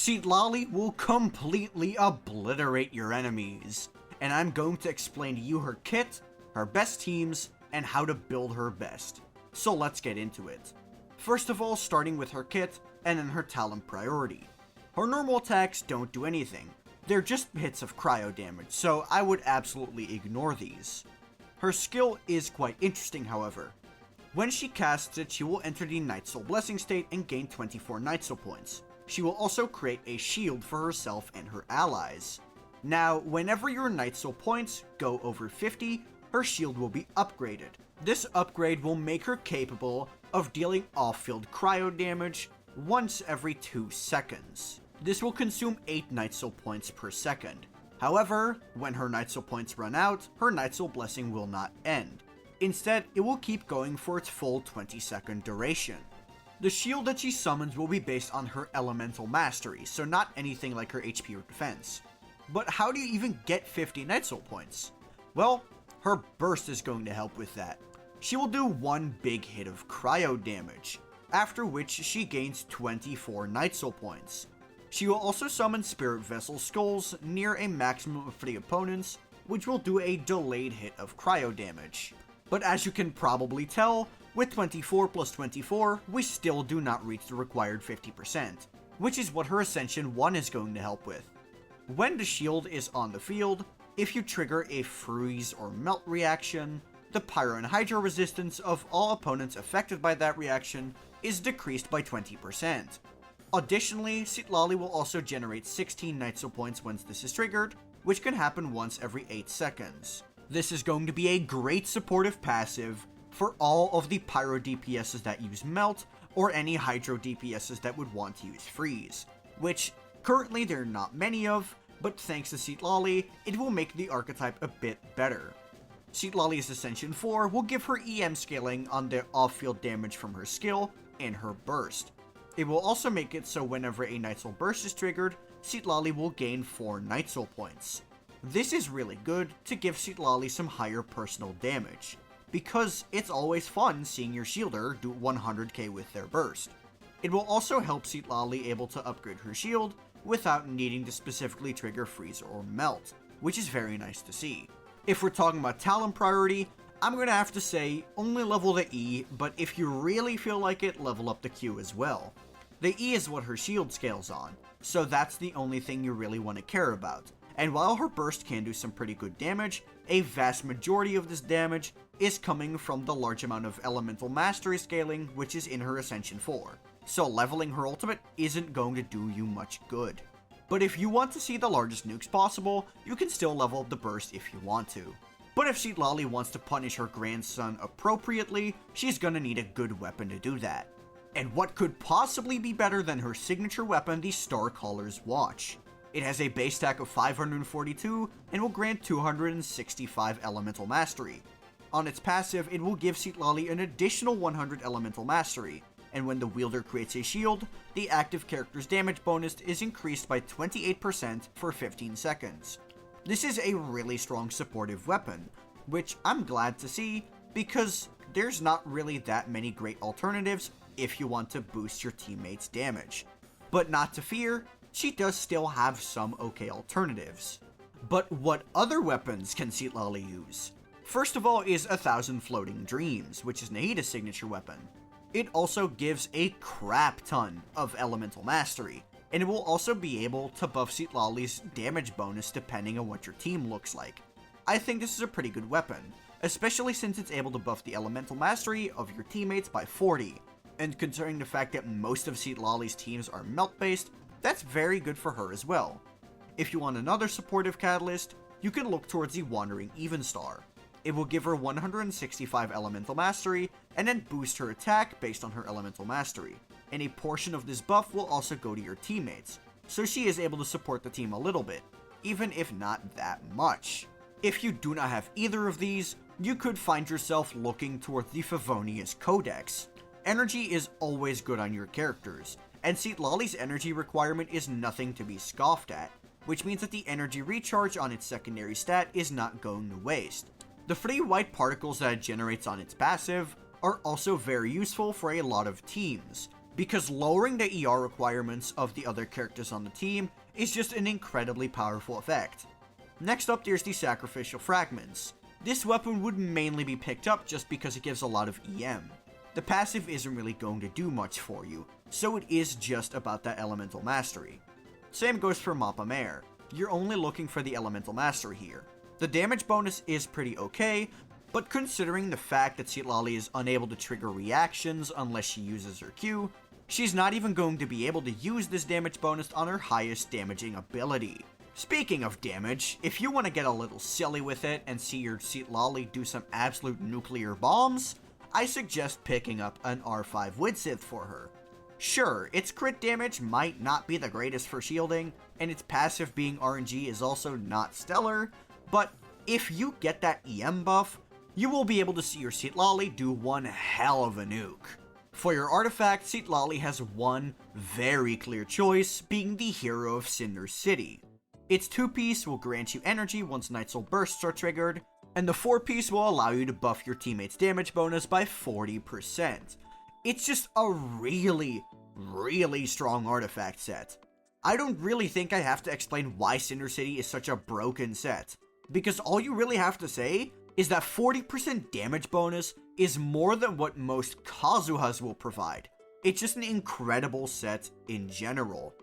Citlali will completely obliterate your enemies, and I'm going to explain to you her kit, her best teams, and how to build her best. So let's get into it. First of all, starting with her kit, and then her talent priority. Her normal attacks don't do anything. They're just hits of cryo damage, so I would absolutely ignore these. Her skill is quite interesting, however. When she casts it, she will enter the Night Soul Blessing state and gain 24 Night Soul points. She will also create a shield for herself and her allies. Now, whenever your Night Soul points go over 50, her shield will be upgraded. This upgrade will make her capable of dealing off-field cryo damage once every 2 seconds. This will consume 8 Night Soul points per second. However, when her Night Soul points run out, her Night Soul Blessing will not end. Instead, it will keep going for its full 20-second duration. The shield that she summons will be based on her elemental mastery, so not anything like her HP or defense. But how do you even get 50 Night Soul points? Well, her burst is going to help with that. She will do one big hit of cryo damage, after which she gains 24 Night Soul points. She will also summon Spirit Vessel Skulls near a maximum of 3 opponents, which will do a delayed hit of cryo damage. But as you can probably tell, with 24 plus 24, we still do not reach the required 50%, which is what her Ascension 1 is going to help with. When the shield is on the field, if you trigger a freeze or melt reaction, the Pyro and Hydro resistance of all opponents affected by that reaction is decreased by 20%. Additionally, Citlali will also generate 16 Night Soul points once this is triggered, which can happen once every 8 seconds. This is going to be a great supportive passive for all of the Pyro DPSs that use Melt, or any Hydro DPSs that would want to use Freeze, which currently there are not many of, but thanks to Citlali, it will make the archetype a bit better. Citlali's Ascension 4 will give her EM scaling on the off-field damage from her skill and her burst. It will also make it so whenever a Night Soul burst is triggered, Citlali will gain 4 Night Soul points. This is really good to give Citlali some higher personal damage, because it's always fun seeing your shielder do 100k with their burst. It will also help Citlali able to upgrade her shield without needing to specifically trigger Freeze or Melt, which is very nice to see. If we're talking about talent priority, I'm going to have to say only level the E, but if you really feel like it, level up the Q as well. The E is what her shield scales on, so that's the only thing you really want to care about. And while her burst can do some pretty good damage, a vast majority of this damage is coming from the large amount of elemental mastery scaling which is in her Ascension 4. So leveling her ultimate isn't going to do you much good. But if you want to see the largest nukes possible, you can still level up the burst if you want to. But if Citlali wants to punish her grandson appropriately, she's gonna need a good weapon to do that. And what could possibly be better than her signature weapon, the Starcaller's Watch? It has a base stack of 542 and will grant 265 elemental mastery. On its passive, it will give Citlali an additional 100 elemental mastery, and when the wielder creates a shield, the active character's damage bonus is increased by 28% for 15 seconds. This is a really strong supportive weapon, which I'm glad to see, because there's not really that many great alternatives if you want to boost your teammates' damage. But not to fear, she does still have some okay alternatives. But what other weapons can Citlali use? First of all is 1,000 Floating Dreams, which is Nahida's signature weapon. It also gives a crap ton of elemental mastery, and it will also be able to buff Citlali's damage bonus depending on what your team looks like. I think this is a pretty good weapon, especially since it's able to buff the elemental mastery of your teammates by 40, and considering the fact that most of Citlali's teams are melt-based, that's very good for her as well. If you want another supportive catalyst, you can look towards the Wandering Evenstar. It will give her 165 elemental mastery, and then boost her attack based on her elemental mastery. And a portion of this buff will also go to your teammates, so she is able to support the team a little bit, even if not that much. If you do not have either of these, you could find yourself looking towards the Favonius Codex. Energy is always good on your characters, and Citlali's energy requirement is nothing to be scoffed at, which means that the energy recharge on its secondary stat is not going to waste. The free white particles that it generates on its passive are also very useful for a lot of teams, because lowering the ER requirements of the other characters on the team is just an incredibly powerful effect. Next up, there's the Sacrificial Fragments. This weapon would mainly be picked up just because it gives a lot of EM. The passive isn't really going to do much for you, so it is just about that Elemental Mastery. Same goes for Mappa Mare. You're only looking for the Elemental Mastery here. The damage bonus is pretty okay, but considering the fact that Citlali is unable to trigger reactions unless she uses her Q, she's not even going to be able to use this damage bonus on her highest damaging ability. Speaking of damage, if you want to get a little silly with it and see your Citlali do some absolute nuclear bombs, I suggest picking up an R5 Widsith for her. Sure, its crit damage might not be the greatest for shielding, and its passive being RNG is also not stellar, but if you get that EM buff, you will be able to see your Citlali do one hell of a nuke. For your artifact, Citlali has one very clear choice, being the Hero of Cinder City. Its 2-piece will grant you energy once Night Soul bursts are triggered, and the 4-piece will allow you to buff your teammates' damage bonus by 40%. It's just a really, really strong artifact set. I don't really think I have to explain why Cinder City is such a broken set, because all you really have to say is that 40% damage bonus is more than what most Kazuhas will provide. It's just an incredible set in general.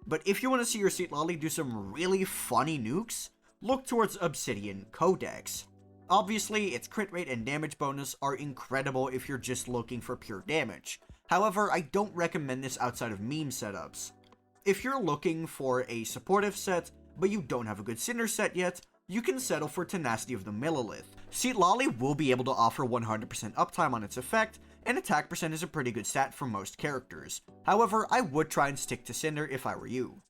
But if you want to see your Citlali do some really funny nukes, look towards Obsidian Codex. Obviously, its crit rate and damage bonus are incredible if you're just looking for pure damage. However, I don't recommend this outside of meme setups. If you're looking for a supportive set, but you don't have a good Cinder set yet, you can settle for Tenacity of the Millilith. Citlali will be able to offer 100% uptime on its effect, and attack percent is a pretty good stat for most characters. However, I would try and stick to Cinder if I were you.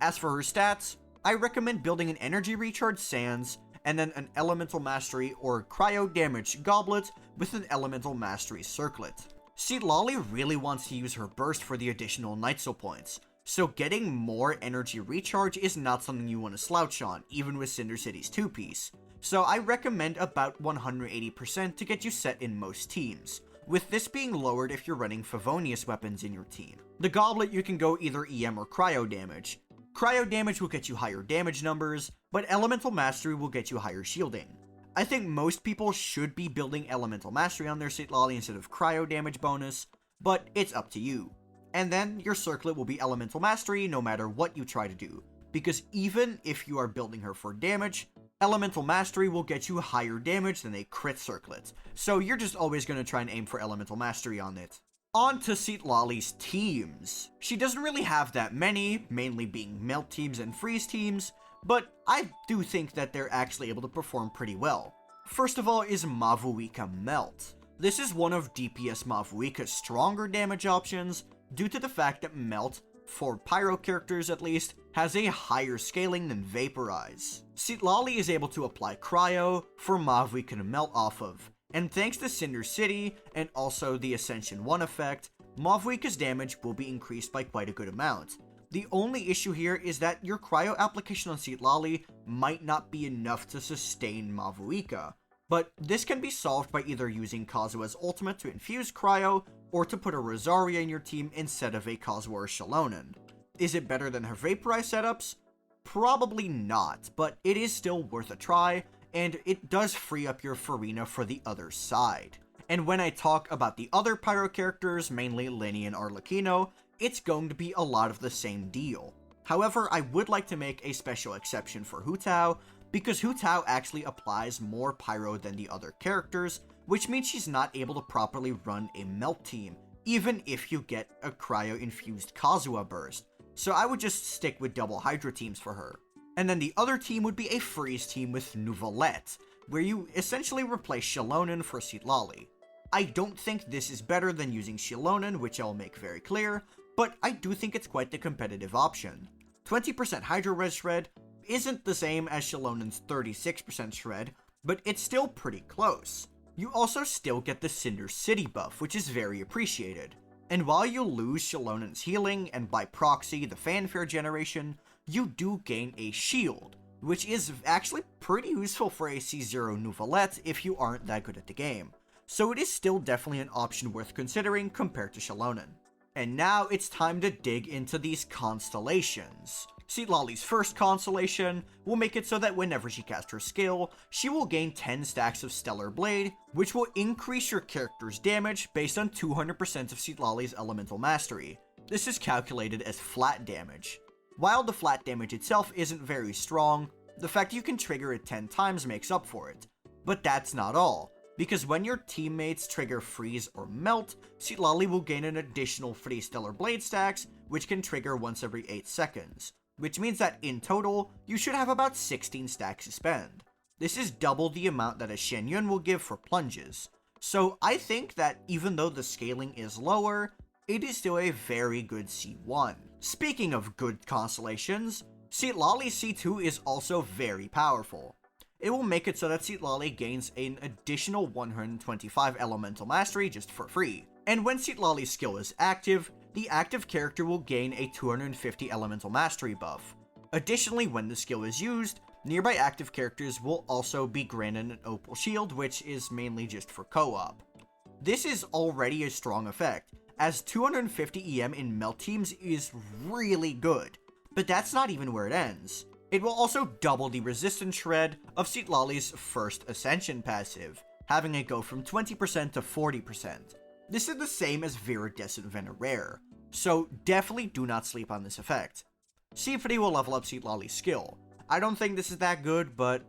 As for her stats, I recommend building an Energy Recharge Sands, and then an Elemental Mastery or Cryo Damage Goblet with an Elemental Mastery Circlet. Citlali really wants to use her burst for the additional Night Soul points, so getting more Energy Recharge is not something you want to slouch on, even with Cinder City's 2-piece. So I recommend about 180% to get you set in most teams, with this being lowered if you're running Favonius weapons in your team. The Goblet you can go either EM or Cryo Damage. Cryo Damage will get you higher damage numbers, but Elemental Mastery will get you higher shielding. I think most people should be building Elemental Mastery on their Citlali instead of Cryo Damage bonus, but it's up to you. And then your Circlet will be Elemental Mastery no matter what you try to do, because even if you are building her for damage, Elemental Mastery will get you higher damage than a crit Circlet, so you're just always going to try and aim for Elemental Mastery on it. On to Citlali's teams. She doesn't really have that many, mainly being melt teams and freeze teams, but I do think that they're actually able to perform pretty well. First of all is Mavuika Melt. This is one of DPS Mavuika's stronger damage options, due to the fact that Melt, for Pyro characters at least, has a higher scaling than Vaporize. Citlali is able to apply Cryo for Mavuika to melt off of, and thanks to Cinder City and also the Ascension 1 effect, Mavuika's damage will be increased by quite a good amount. The only issue here is that your Cryo application on Citlali might not be enough to sustain Mavuika, but this can be solved by either using Kazuha's ultimate to infuse Cryo, or to put a Rosaria in your team instead of a Kazuha or Shallonen. Is it better than her Vaporize setups? Probably not, but it is still worth a try, and it does free up your Farina for the other side. And when I talk about the other Pyro characters, mainly Linny and Arlecchino, it's going to be a lot of the same deal. However, I would like to make a special exception for Hu Tao, because Hu Tao actually applies more Pyro than the other characters, which means she's not able to properly run a melt team, even if you get a Cryo-infused Kazuha burst, so I would just stick with double Hydra teams for her. And then the other team would be a freeze team with Nuvolette, where you essentially replace Shallonen for Citlali. I don't think this is better than using Shallonen, which I'll make very clear, but I do think it's quite the competitive option. 20% Hydra Res Shred isn't the same as Shallonen's 36% Shred, but it's still pretty close. You also still get the Cinder City buff, which is very appreciated. And while you lose Shallonen's healing, and by proxy the fanfare generation, you do gain a shield, which is actually pretty useful for a C0 Nuvolette if you aren't that good at the game. So it is still definitely an option worth considering compared to Shallonen. And now it's time to dig into these constellations. Citlali's first constellation will make it so that whenever she casts her skill, she will gain 10 stacks of Stellar Blade, which will increase your character's damage based on 200% of Citlali's elemental mastery. This is calculated as flat damage. While the flat damage itself isn't very strong, the fact you can trigger it 10 times makes up for it. But that's not all, because when your teammates trigger Freeze or Melt, Citlali will gain an additional 3 Stellar Blade stacks, which can trigger once every 8 seconds. Which means that in total, you should have about 16 stacks to spend. This is double the amount that a Shenyun will give for plunges. So I think that even though the scaling is lower, it is still a very good C1. Speaking of good constellations, Citlali C2 is also very powerful. It will make it so that Citlali gains an additional 125 elemental mastery just for free. And when Citlali's skill is active, the active character will gain a 250 elemental mastery buff. Additionally, when the skill is used, nearby active characters will also be granted an opal shield, which is mainly just for co-op. This is already a strong effect, as 250 EM in melt teams is really good, but that's not even where it ends. It will also double the resistance shred of Citlali's first ascension passive, having it go from 20% to 40%. This is the same as Viridescent Veneraire, so definitely do not sleep on this effect. C3 will level up Citlali's skill. I don't think this is that good, but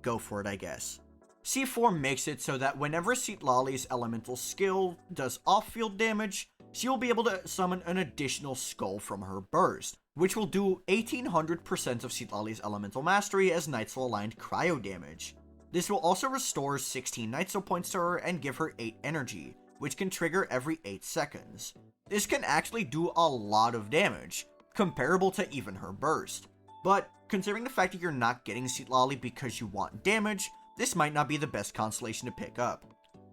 go for it I guess. C4 makes it so that whenever Citlali's elemental skill does off-field damage, she will be able to summon an additional skull from her burst, which will do 1800% of Citlali's elemental mastery as Nightsoul aligned cryo damage. This will also restore 16 Nightsoul points to her and give her 8 energy, which can trigger every 8 seconds. This can actually do a lot of damage, comparable to even her burst. But considering the fact that you're not getting Citlali because you want damage, this might not be the best constellation to pick up.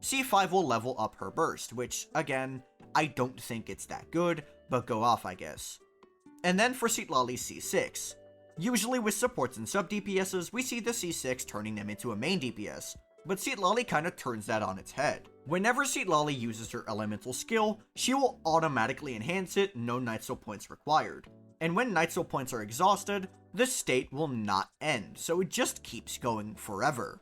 C5 will level up her burst, which, again, I don't think it's that good, but go off I guess. And then for Citlali C6. Usually with supports and sub DPSs, we see the C6 turning them into a main DPS, but Citlali kinda turns that on its head. Whenever Citlali uses her elemental skill, she will automatically enhance it, no Nightsoul points required. And when Nightsoul points are exhausted, the state will not end, so it just keeps going forever.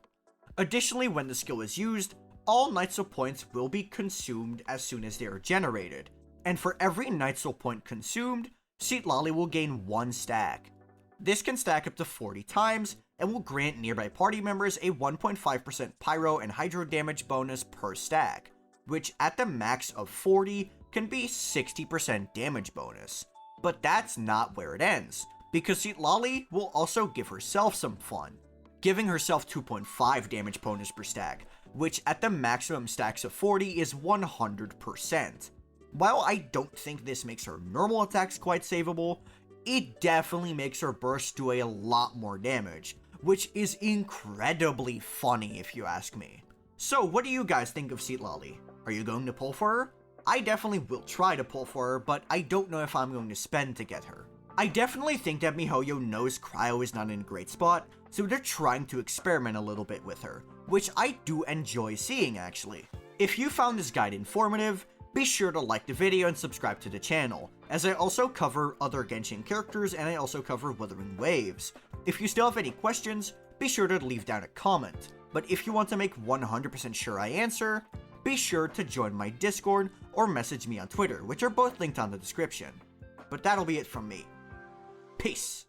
Additionally, when the skill is used, all Nightsoul points will be consumed as soon as they are generated, and for every Nightsoul point consumed, Citlali will gain 1 stack. This can stack up to 40 times, and will grant nearby party members a 1.5% pyro and hydro damage bonus per stack, which at the max of 40 can be 60% damage bonus. But that's not where it ends, because Citlali will also give herself some fun, giving herself 2.5 damage bonus per stack, which at the maximum stacks of 40 is 100%. While I don't think this makes her normal attacks quite savable, it definitely makes her burst do a lot more damage, which is incredibly funny if you ask me. So what do you guys think of Citlali? Are you going to pull for her? I definitely will try to pull for her, but I don't know if I'm going to spend to get her. I definitely think that miHoYo knows cryo is not in a great spot, so they're trying to experiment a little bit with her, which I do enjoy seeing actually. If you found this guide informative, be sure to like the video and subscribe to the channel, as I also cover other Genshin characters and I also cover Wuthering Waves. If you still have any questions, be sure to leave down a comment, but if you want to make 100% sure I answer, be sure to join my Discord or message me on Twitter, which are both linked on the description. But that'll be it from me. Peace!